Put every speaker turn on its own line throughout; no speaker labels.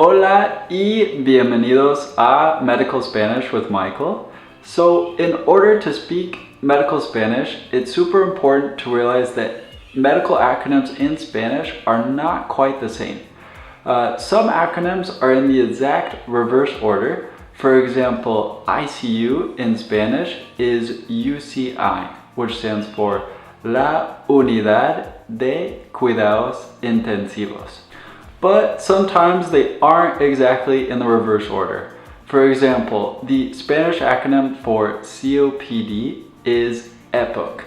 Hola y bienvenidos a Medical Spanish with Michael. So in order to speak medical Spanish, it's super important to realize that medical acronyms in Spanish are not quite the same. Some acronyms are in the exact reverse order. For example, ICU in Spanish is UCI, which stands for La Unidad de Cuidados Intensivos. But sometimes they aren't exactly in the reverse order. For example, the Spanish acronym for COPD is EPOC,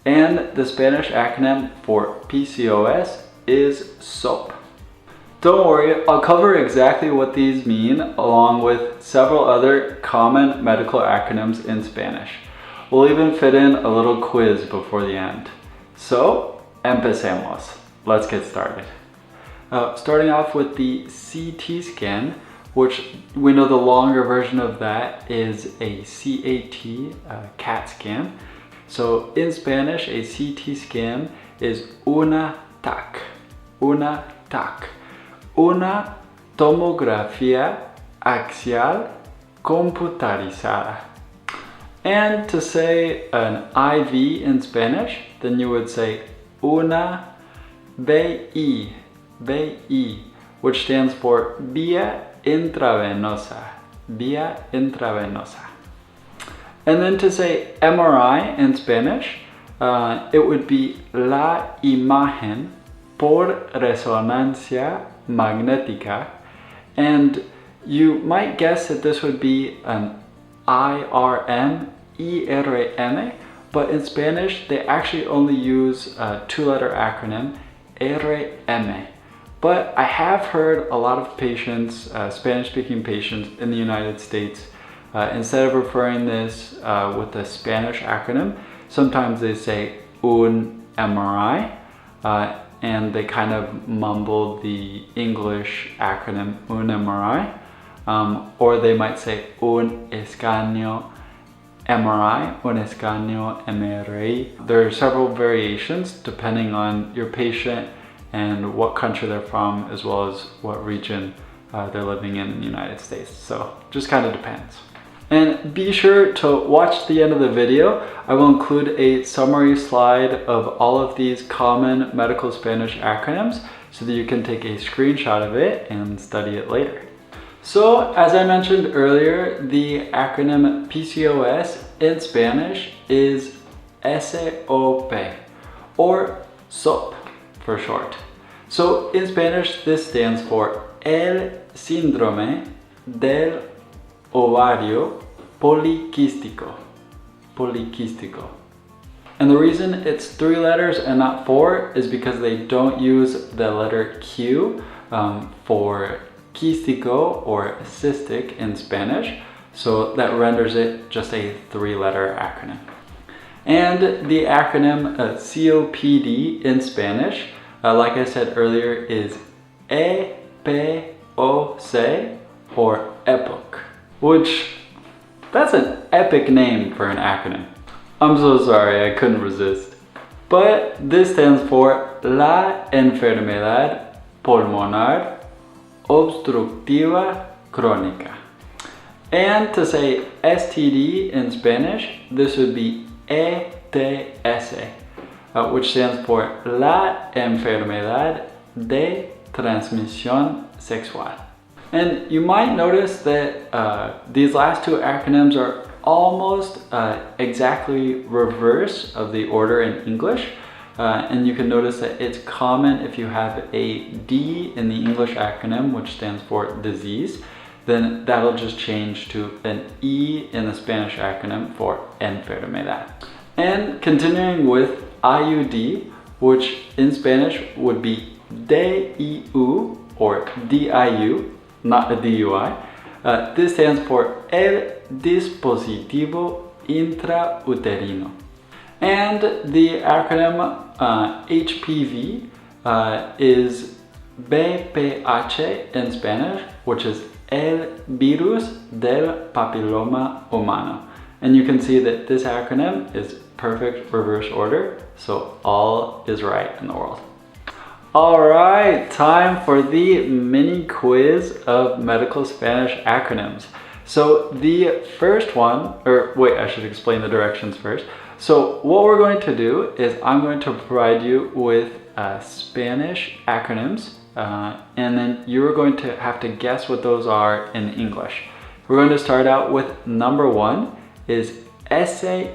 and the Spanish acronym for PCOS is SOP. Don't worry, I'll cover exactly what these mean along with several other common medical acronyms in Spanish. We'll even fit in a little quiz before the end. So, empecemos. Let's get started. Starting off with the CT scan, which we know the longer version of that is a CAT scan. So in Spanish, a CT scan is una TAC, una tomografía axial computarizada. And to say an IV in Spanish, then you would say una VI, which stands for vía intravenosa. And then to say MRI in Spanish, it would be la imagen por resonancia magnética. And you might guess that this would be an IRM, but in Spanish, they actually only use a two-letter acronym, RM. But I have heard a lot of patients, Spanish-speaking patients in the United States, instead of referring this with the Spanish acronym, sometimes they say un MRI, and they kind of mumble the English acronym un MRI, or they might say un escaneo MRI, un escaneo MRI. There are several variations depending on your patient and what country they're from, as well as what region they're living in the United States. So just kind of depends. And be sure to watch the end of the video. I will include a summary slide of all of these common medical Spanish acronyms so that you can take a screenshot of it and study it later. So as I mentioned earlier, the acronym PCOS in Spanish is SOP, or SOP for short. So in Spanish, this stands for El Síndrome del Ovario Poliquístico. And the reason it's 3 letters and not 4 is because they don't use the letter Q for quístico or cystic in Spanish. So that renders it just a 3-letter acronym. And the acronym COPD in Spanish, like I said earlier, is EPOC or EPOC, which that's an epic name for an acronym. I'm so sorry, I couldn't resist. But this stands for La Enfermedad Pulmonar Obstructiva Crónica. And to say STD in Spanish, this would be ETS, which stands for La Enfermedad de Transmisión Sexual. And you might notice that these last 2 acronyms are almost exactly reverse of the order in English. And you can notice that it's common if you have a D in the English acronym, which stands for disease, then that'll just change to an E in the Spanish acronym for enfermedad. And continuing with IUD, which in Spanish would be DIU or DIU, not a DUI. This stands for El Dispositivo Intrauterino. And the acronym HPV is BPH in Spanish, which is El Virus del Papiloma Humano. And you can see that this acronym is perfect reverse order, so all is right in the world. All right, time for the mini quiz of medical Spanish acronyms. So the first one, or wait, I should explain the directions first. So what we're going to do is I'm going to provide you with Spanish acronyms, and then you're going to have to guess what those are in English. We're going to start out with number one is SIDA,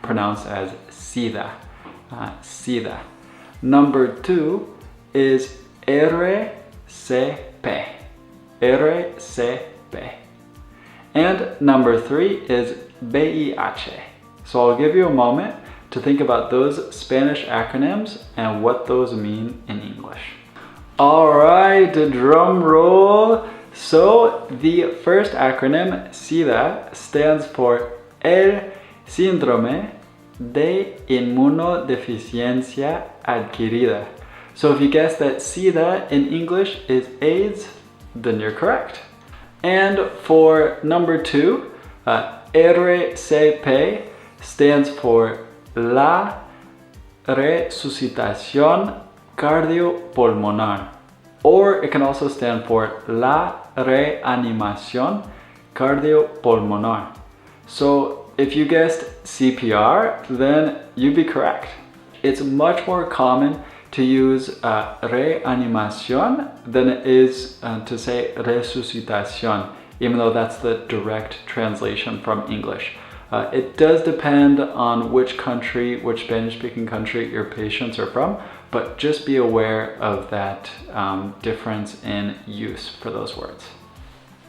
pronounced as SIDA. SIDA. Number two is RCP. RCP. And number three is VIH. So I'll give you a moment to think about those Spanish acronyms and what those mean in English. All right, drum roll. So the first acronym, SIDA, stands for El Síndrome de Inmunodeficiencia Adquirida. So if you guess that SIDA in English is AIDS, then you're correct. And for number two, RCP stands for La Resucitación Cardiopulmonar, or it can also stand for La Reanimación Cardiopulmonar. So if you guessed CPR, then you'd be correct. It's much more common to use reanimación than it is to say resucitación, even though that's the direct translation from English. It does depend on which country, which Spanish-speaking country your patients are from, but just be aware of that difference in use for those words.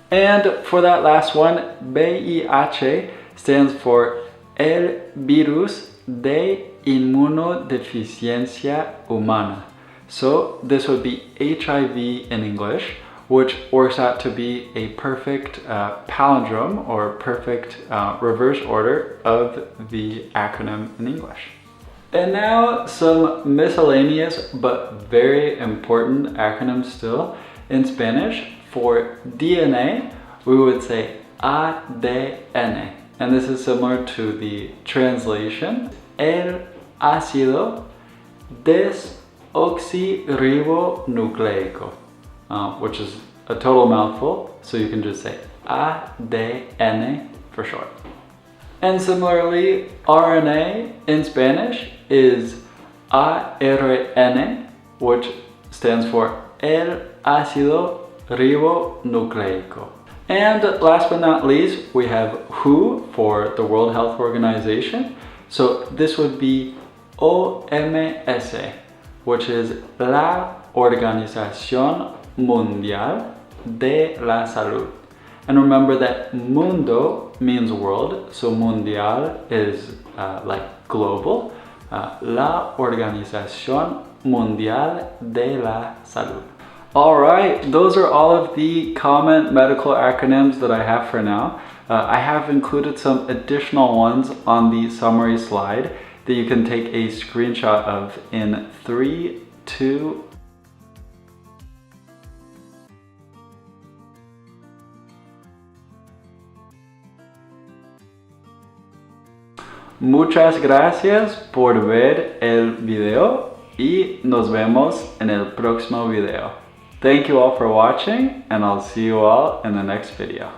And for that last one, VIH stands for El Virus de Inmunodeficiencia Humana. So this would be HIV in English, which works out to be a perfect palindrome or perfect reverse order of the acronym in English. And now some miscellaneous but very important acronyms still in Spanish. For DNA, we would say ADN. And this is similar to the translation. El ácido desoxirribonucleico, which is a total mouthful, so you can just say ADN for short. And similarly, RNA in Spanish is ARN, which stands for El ácido ribonucleico. And last but not least, we have WHO for the World Health Organization. So this would be OMS, which is La Organización Mundial de la Salud. And remember that mundo means world, so mundial is like global. La Organización Mundial de la Salud. All right, those are all of the common medical acronyms that I have for now. I have included some additional ones on the summary slide that you can take a screenshot of in 3, 2, Muchas gracias por ver el video y nos vemos en el próximo video. Thank you all for watching, and I'll see you all in the next video.